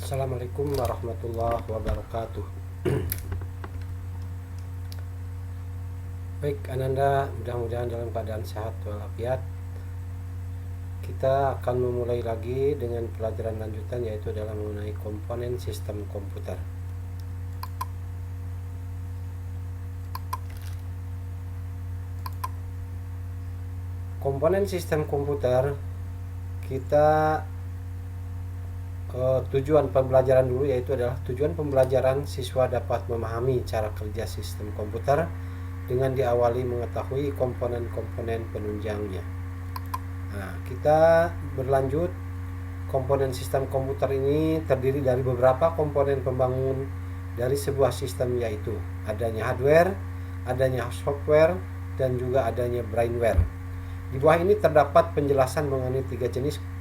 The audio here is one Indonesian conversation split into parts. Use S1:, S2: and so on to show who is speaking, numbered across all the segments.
S1: Assalamualaikum warahmatullahi wabarakatuh. Baik Ananda, mudah-mudahan dalam keadaan sehat walafiat. Kita akan memulai lagi dengan pelajaran lanjutan, yaitu adalah mengenai komponen sistem komputer. Komponen sistem komputer, kita tujuan pembelajaran dulu, yaitu adalah tujuan pembelajaran siswa dapat memahami cara kerja sistem komputer dengan diawali mengetahui komponen-komponen penunjangnya. Nah, kita berlanjut. Komponen sistem komputer ini terdiri dari beberapa komponen pembangun dari sebuah sistem, yaitu adanya hardware, adanya software, dan juga adanya brainware. Di bawah ini terdapat penjelasan mengenai 3 jenis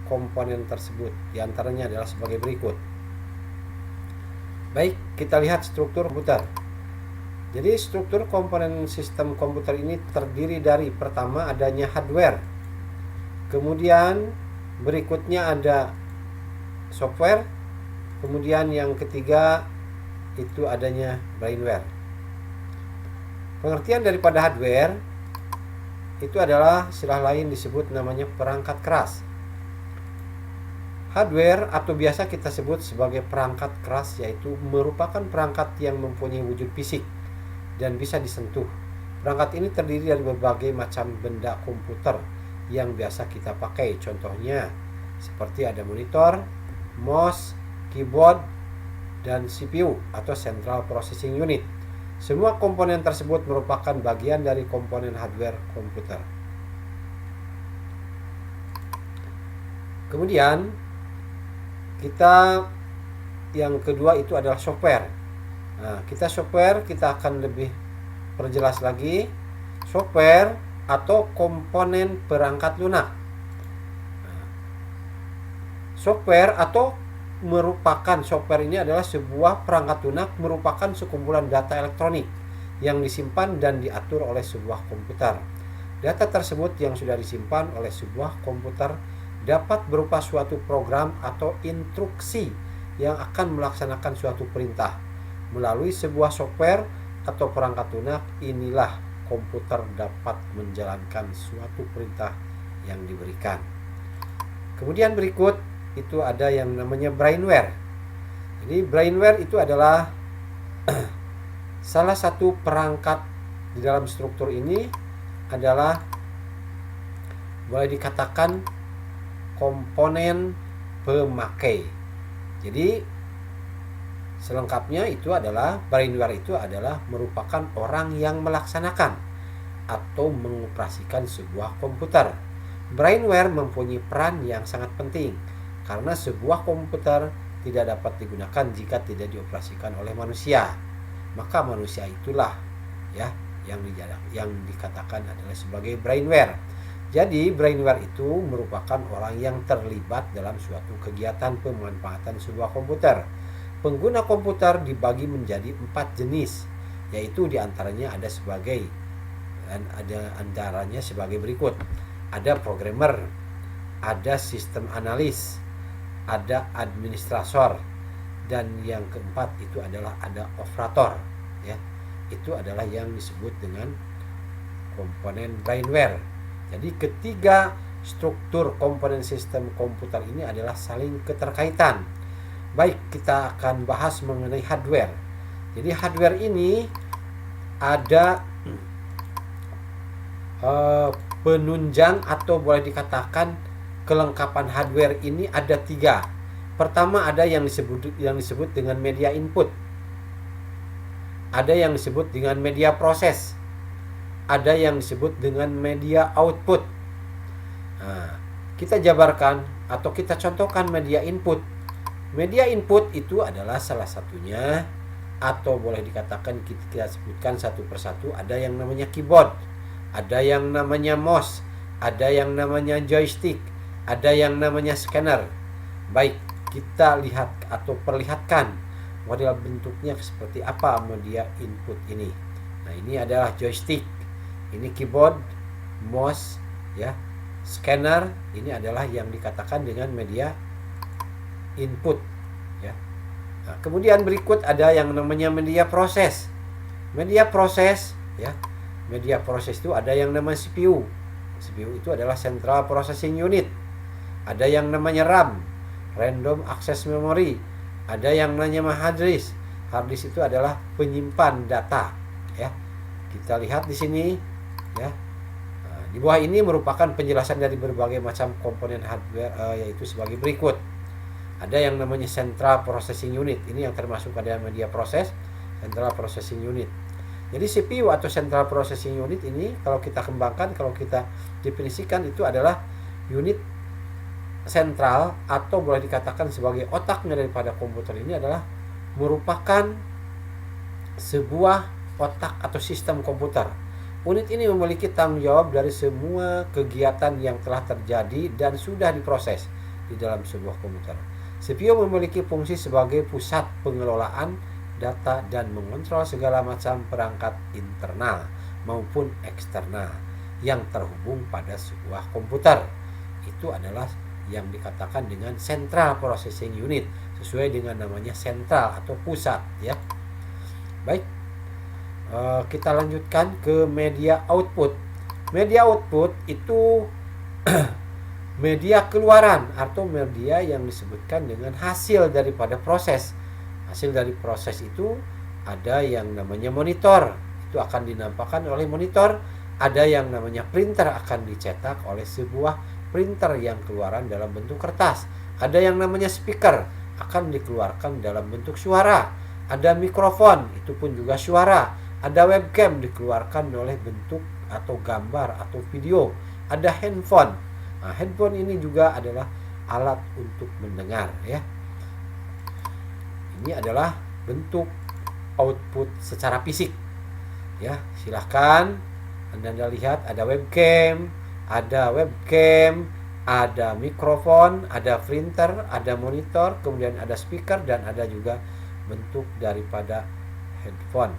S1: komponen tersebut. Di antaranya adalah sebagai berikut. Baik, kita lihat struktur komputer. Jadi struktur komponen sistem komputer ini terdiri dari, pertama adanya hardware, kemudian berikutnya ada software, kemudian yang ketiga itu adanya brainware. Pengertian daripada hardware itu adalah istilah lain disebut namanya perangkat keras. Hardware atau biasa kita sebut sebagai perangkat keras, yaitu merupakan perangkat yang mempunyai wujud fisik dan bisa disentuh. Perangkat ini terdiri dari berbagai macam benda komputer yang biasa kita pakai. Contohnya seperti ada monitor, mouse, keyboard, dan CPU atau Central Processing Unit. Semua komponen tersebut merupakan bagian dari komponen hardware komputer. Kemudian kita yang kedua itu adalah software. Nah, kita akan lebih perjelas lagi. Software atau komponen perangkat lunak. Software ini adalah sebuah perangkat lunak, merupakan sekumpulan data elektronik yang disimpan dan diatur oleh sebuah komputer. Data tersebut yang sudah disimpan oleh sebuah komputer dapat berupa suatu program atau instruksi yang akan melaksanakan suatu perintah. Melalui sebuah software atau perangkat lunak inilah komputer dapat menjalankan suatu perintah yang diberikan. Kemudian berikut itu ada yang namanya brainware. Jadi brainware itu adalah salah satu perangkat di dalam struktur ini, adalah boleh dikatakan komponen pemakai. Jadi selengkapnya itu adalah brainware itu adalah merupakan orang yang melaksanakan atau mengoperasikan sebuah komputer. Brainware mempunyai peran yang sangat penting karena sebuah komputer tidak dapat digunakan jika tidak dioperasikan oleh manusia. Maka manusia itulah yang dikatakan adalah sebagai brainware. Jadi brainware itu merupakan orang yang terlibat dalam suatu kegiatan pemanfaatan sebuah komputer. Pengguna komputer dibagi menjadi 4 jenis, yaitu diantaranya ada sebagai berikut. Ada programmer, ada sistem analis, ada administrator, dan yang keempat itu adalah ada operator. Itu adalah yang disebut dengan komponen brainware. Jadi ketiga struktur komponen sistem komputer ini adalah saling keterkaitan. Baik, kita akan bahas mengenai hardware. Jadi hardware ini ada penunjang atau boleh dikatakan kelengkapan hardware ini ada 3. Pertama ada yang disebut dengan media input. Ada yang disebut dengan media proses. Ada yang disebut dengan media output. Nah, kita jabarkan atau kita contohkan media input. Media input itu adalah salah satunya, atau boleh dikatakan kita sebutkan satu persatu. Ada yang namanya keyboard, ada yang namanya mouse, ada yang namanya joystick, ada yang namanya scanner. Baik, kita lihat atau perlihatkan model bentuknya seperti apa media input ini. Nah, ini adalah joystick, ini keyboard, mouse, scanner. Ini adalah yang dikatakan dengan media input. ya. Nah, kemudian berikut ada yang namanya media proses. Media proses, ya. Media proses itu ada yang namanya CPU. CPU itu adalah Central Processing Unit. Ada yang namanya RAM, Random Access Memory. Ada yang namanya hard disk. Hard disk itu adalah penyimpan data, ya. Kita lihat di sini, ya. Nah, di bawah ini merupakan penjelasan dari berbagai macam komponen hardware, yaitu sebagai berikut. Ada yang namanya Central Processing Unit. Ini yang termasuk ada media proses, Central Processing Unit. Jadi CPU atau Central Processing Unit ini kalau kita kembangkan, kalau kita definisikan, itu adalah unit sentral atau boleh dikatakan sebagai otaknya daripada komputer. Ini adalah merupakan sebuah otak atau sistem komputer. Unit ini memiliki tanggung jawab dari semua kegiatan yang telah terjadi dan sudah diproses di dalam sebuah komputer. CPU memiliki fungsi sebagai pusat pengelolaan data dan mengontrol segala macam perangkat internal maupun eksternal yang terhubung pada sebuah komputer. Itu adalah yang dikatakan dengan Central Processing Unit, sesuai dengan namanya sentral atau pusat, ya. Baik, kita lanjutkan ke media output. Media output itu media keluaran atau media yang disebutkan dengan hasil daripada proses. Hasil dari proses itu ada yang namanya monitor, itu akan dinampakkan oleh monitor. Ada yang namanya printer, akan dicetak oleh sebuah printer yang keluaran dalam bentuk kertas. Ada yang namanya speaker, akan dikeluarkan dalam bentuk suara. Ada mikrofon, itu pun juga suara. Ada webcam, dikeluarkan oleh bentuk atau gambar atau video. Ada handphone. Nah, handphone ini juga adalah alat untuk mendengar, ya. Ini adalah bentuk output secara fisik, ya. Silahkan Anda lihat, ada webcam, ada mikrofon, ada printer, ada monitor, kemudian ada speaker, dan ada juga bentuk daripada headphone.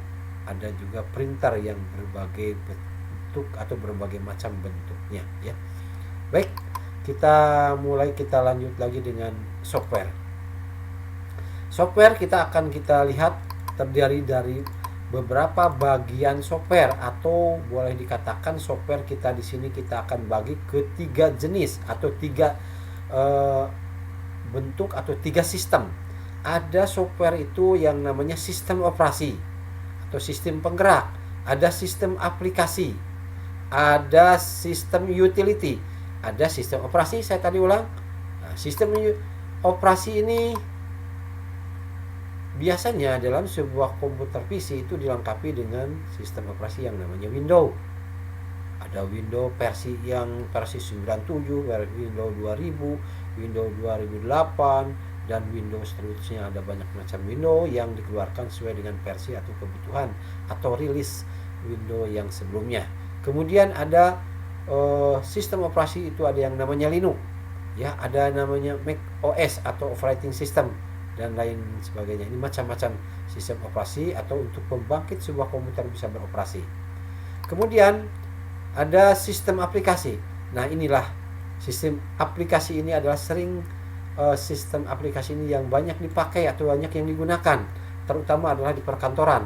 S1: Ada juga printer yang berbagai bentuk atau berbagai macam bentuknya, ya. Baik, kita lanjut lagi dengan software. Software kita lihat terdiri dari beberapa bagian software, atau boleh dikatakan software kita di sini kita akan bagi ke 3 jenis atau 3 bentuk atau 3 sistem. Ada software itu yang namanya sistem operasi atau sistem penggerak, ada sistem aplikasi, ada sistem utility, ada sistem operasi. Saya tadi ulang. Nah, sistem operasi ini biasanya dalam sebuah komputer PC itu dilengkapi dengan sistem operasi yang namanya Windows. Ada Windows versi 97, Windows 2000, Windows 2008, dan Windows seterusnya. Ada banyak macam Windows yang dikeluarkan sesuai dengan versi atau kebutuhan atau rilis Windows yang sebelumnya. Kemudian ada sistem operasi itu ada yang namanya Linux, ya, ada namanya Mac OS atau operating system, dan lain sebagainya. Ini macam-macam sistem operasi atau untuk pembangkit sebuah komputer bisa beroperasi. Kemudian ada sistem aplikasi. Nah, inilah sistem aplikasi ini adalah sistem aplikasi ini yang banyak dipakai atau banyak yang digunakan, terutama adalah di perkantoran.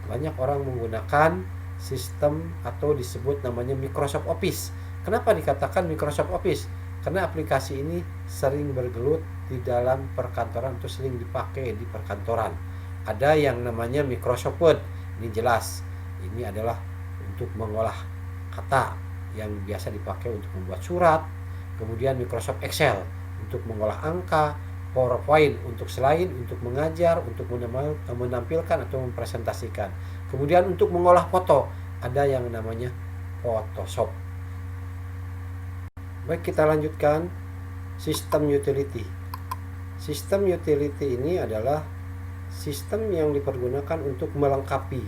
S1: Banyak orang menggunakan sistem atau disebut namanya Microsoft Office. Kenapa dikatakan Microsoft Office? Karena aplikasi ini sering bergelut di dalam perkantoran atau sering dipakai di perkantoran. Ada yang namanya Microsoft Word. Ini jelas, ini adalah untuk mengolah kata yang biasa dipakai untuk membuat surat. Kemudian Microsoft Excel untuk mengolah angka, PowerPoint untuk slide, untuk mengajar, untuk menampilkan atau mempresentasikan. Kemudian untuk mengolah foto, ada yang namanya Photoshop. Baik, kita lanjutkan sistem utility. Sistem utility ini adalah sistem yang dipergunakan untuk melengkapi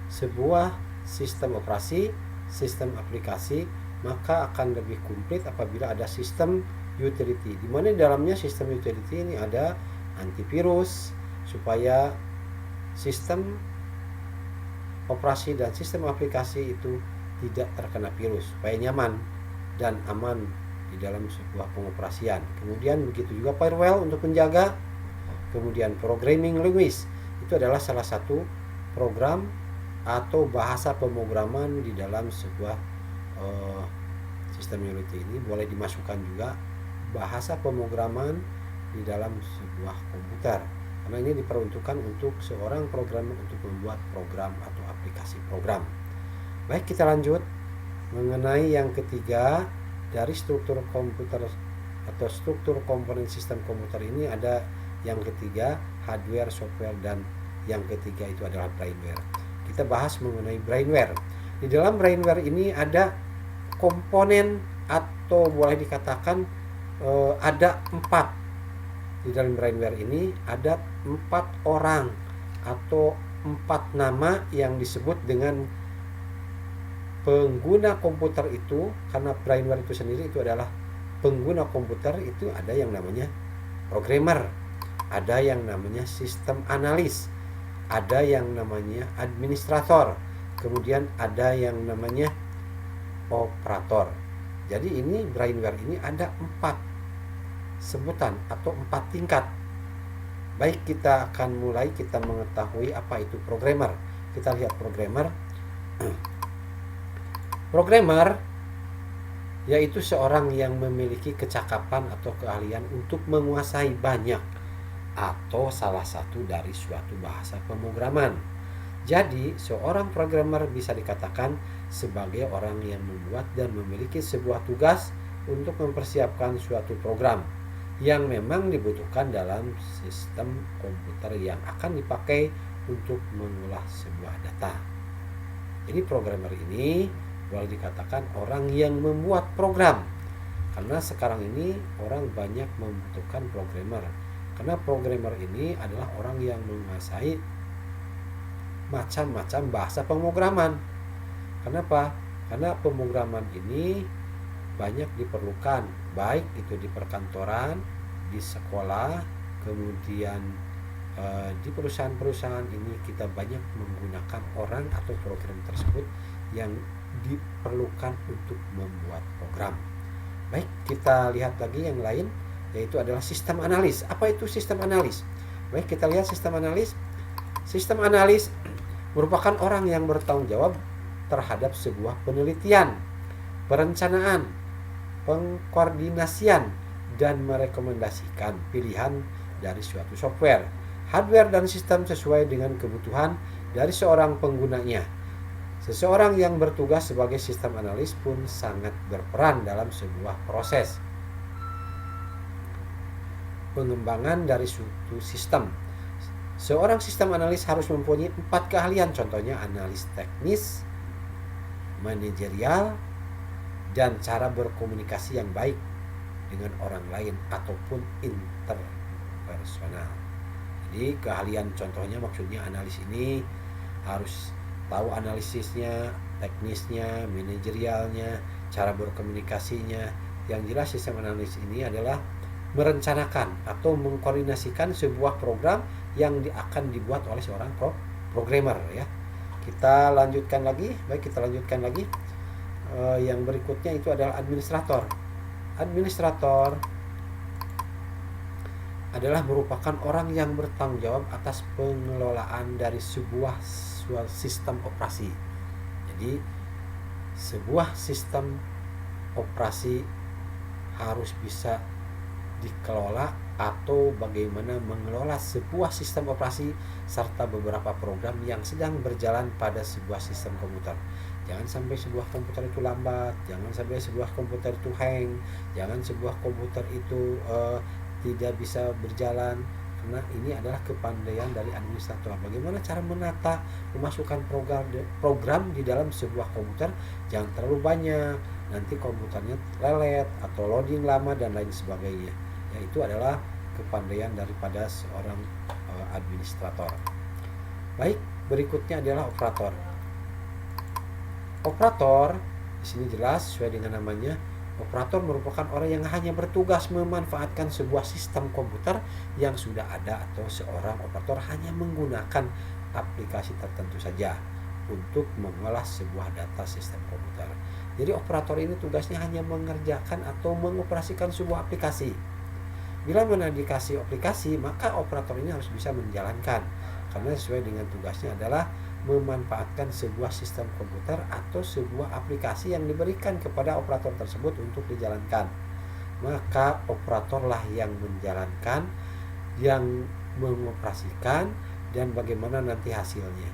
S1: sebuah sistem operasi, sistem aplikasi, maka akan lebih komplit apabila ada sistem utility, di mana dalamnya sistem utility ini ada antivirus supaya sistem operasi dan sistem aplikasi itu tidak terkena virus, supaya nyaman dan aman di dalam sebuah pengoperasian. Kemudian begitu juga firewall untuk menjaga Kemudian programming language itu adalah salah satu program atau bahasa pemrograman di dalam sebuah sistem Unity. Ini boleh dimasukkan juga bahasa pemrograman di dalam sebuah komputer, karena ini diperuntukkan untuk seorang programmer untuk membuat program atau aplikasi program. Baik, kita lanjut mengenai yang ketiga dari struktur komputer atau struktur komponen sistem komputer. Ini ada yang ketiga hardware, software, dan yang ketiga itu adalah brainware. Kita bahas mengenai brainware. Di dalam brainware ini ada komponen atau boleh dikatakan ada 4. Di dalam brainware ini ada 4 orang atau 4 nama yang disebut dengan pengguna komputer itu, karena brainware itu sendiri itu adalah pengguna komputer. Itu ada yang namanya programmer, ada yang namanya sistem analis, ada yang namanya administrator, kemudian ada yang namanya operator. Jadi ini brainware ini ada 4 sebutan atau 4 tingkat. Baik, kita akan mulai kita mengetahui apa itu programmer. Kita lihat programmer. Programmer yaitu seorang yang memiliki kecakapan atau keahlian untuk menguasai banyak atau salah satu dari suatu bahasa pemrograman. Jadi, seorang programmer bisa dikatakan sebagai orang yang membuat dan memiliki sebuah tugas untuk mempersiapkan suatu program yang memang dibutuhkan dalam sistem komputer yang akan dipakai untuk mengolah sebuah data. Jadi, programmer ini boleh dikatakan orang yang membuat program, karena sekarang ini orang banyak membutuhkan programmer, karena programmer ini adalah orang yang menguasai macam-macam bahasa pemrograman. Kenapa? Karena pemrograman ini banyak diperlukan, baik itu di perkantoran, di sekolah, kemudian di perusahaan-perusahaan ini kita banyak menggunakan orang atau program tersebut yang diperlukan untuk membuat program. Baik, kita lihat lagi yang lain, yaitu adalah sistem analis. Apa itu sistem analis? Baik, kita lihat sistem analis. Sistem analis merupakan orang yang bertanggung jawab terhadap sebuah penelitian, perencanaan, pengkoordinasian, dan merekomendasikan pilihan dari suatu software, hardware, dan sistem sesuai dengan kebutuhan dari seorang penggunanya. Seseorang yang bertugas sebagai sistem analis pun sangat berperan dalam sebuah proses pengembangan dari suatu sistem. Seorang sistem analis harus mempunyai 4 keahlian, contohnya analis teknis, manajerial, dan cara berkomunikasi yang baik dengan orang lain ataupun interpersonal. Jadi keahlian contohnya maksudnya analis ini harus tahu analisisnya, teknisnya, manajerialnya, cara berkomunikasinya. Yang jelas sistem analis ini adalah merencanakan atau mengkoordinasikan sebuah program yang akan dibuat oleh seorang programmer ya. Kita lanjutkan lagi. Baik, kita lanjutkan lagi. Yang berikutnya itu adalah administrator. Administrator adalah merupakan orang yang bertanggung jawab atas pengelolaan dari sebuah sistem operasi. Jadi sebuah sistem operasi harus bisa dikelola atau bagaimana mengelola sebuah sistem operasi serta beberapa program yang sedang berjalan pada sebuah sistem komputer. Jangan sampai sebuah komputer itu lambat, jangan sampai sebuah komputer itu hang, jangan sebuah komputer itu tidak bisa berjalan. Karena ini adalah kepandaian dari administrator. Bagaimana cara menata, memasukkan program di dalam sebuah komputer. Jangan terlalu banyak, nanti komputernya lelet atau loading lama dan lain sebagainya. Ya, itu adalah kepandaian daripada seorang administrator. Baik, berikutnya adalah operator. Operator di sini jelas sesuai dengan namanya. Operator merupakan orang yang hanya bertugas memanfaatkan sebuah sistem komputer yang sudah ada, atau seorang operator hanya menggunakan aplikasi tertentu saja untuk mengolah sebuah data sistem komputer. Jadi operator ini tugasnya hanya mengerjakan atau mengoperasikan sebuah aplikasi. Bila mana dikasih aplikasi, maka operator ini harus bisa menjalankan, karena sesuai dengan tugasnya adalah memanfaatkan sebuah sistem komputer atau sebuah aplikasi yang diberikan kepada operator tersebut untuk dijalankan. Maka operatorlah yang menjalankan, yang mengoperasikan, dan bagaimana nanti hasilnya.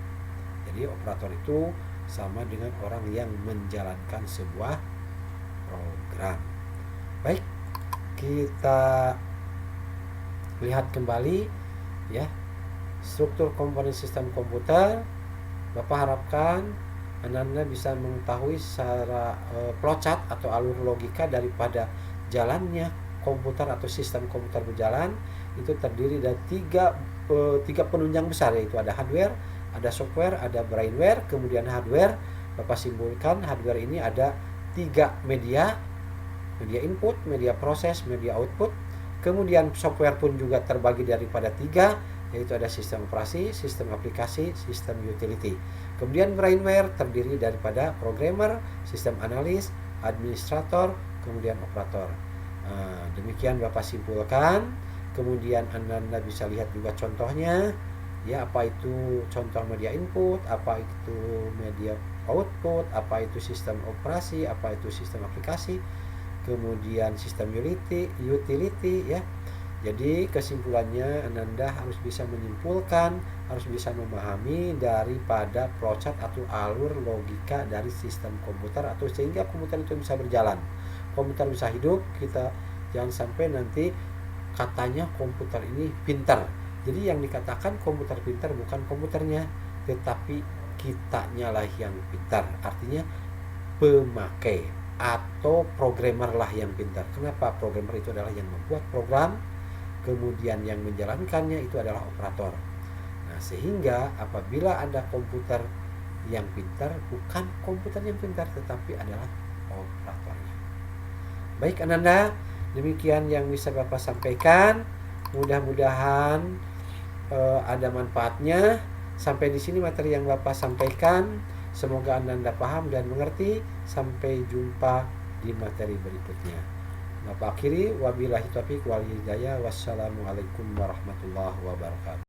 S1: Jadi operator itu sama dengan orang yang menjalankan sebuah program. Baik, kita lihat kembali ya struktur komponen sistem komputer. Bapak harapkan Anda bisa mengetahui secara flowchart atau alur logika daripada jalannya komputer atau sistem komputer berjalan. Itu terdiri dari tiga penunjang besar, yaitu ada hardware, ada software, ada brainware, kemudian hardware. Bapak simpulkan hardware ini ada 3 media input, media proses, media output. Kemudian software pun juga terbagi daripada 3, yaitu ada sistem operasi, sistem aplikasi, sistem utility. Kemudian brainware terdiri daripada programmer, sistem analis, administrator, kemudian operator. Demikian Bapak simpulkan. Kemudian Anda bisa lihat juga contohnya, ya, apa itu contoh media input, apa itu media output, apa itu sistem operasi, apa itu sistem aplikasi, kemudian sistem utility ya. Jadi kesimpulannya Anda harus bisa menyimpulkan, harus bisa memahami daripada flowchart atau alur logika dari sistem komputer, atau sehingga komputer itu bisa berjalan, komputer bisa hidup. Kita jangan sampai nanti katanya komputer ini pintar. Jadi yang dikatakan komputer pintar bukan komputernya, tetapi kitanya lah yang pintar. Artinya pemakai atau programmer lah yang pintar. Kenapa? Programmer itu adalah yang membuat program, kemudian yang menjalankannya itu adalah operator. Nah, sehingga apabila ada komputer yang pintar, bukan komputer yang pintar, tetapi adalah operatornya. Baik Ananda, demikian yang bisa Bapak sampaikan. Mudah-mudahan ada manfaatnya. Sampai di sini materi yang Bapak sampaikan. Semoga Anda paham dan mengerti. Sampai jumpa di materi berikutnya. Bapak akhiri, wabillahi taufiq wal hidayah. Wassalamualaikum warahmatullahi wabarakatuh.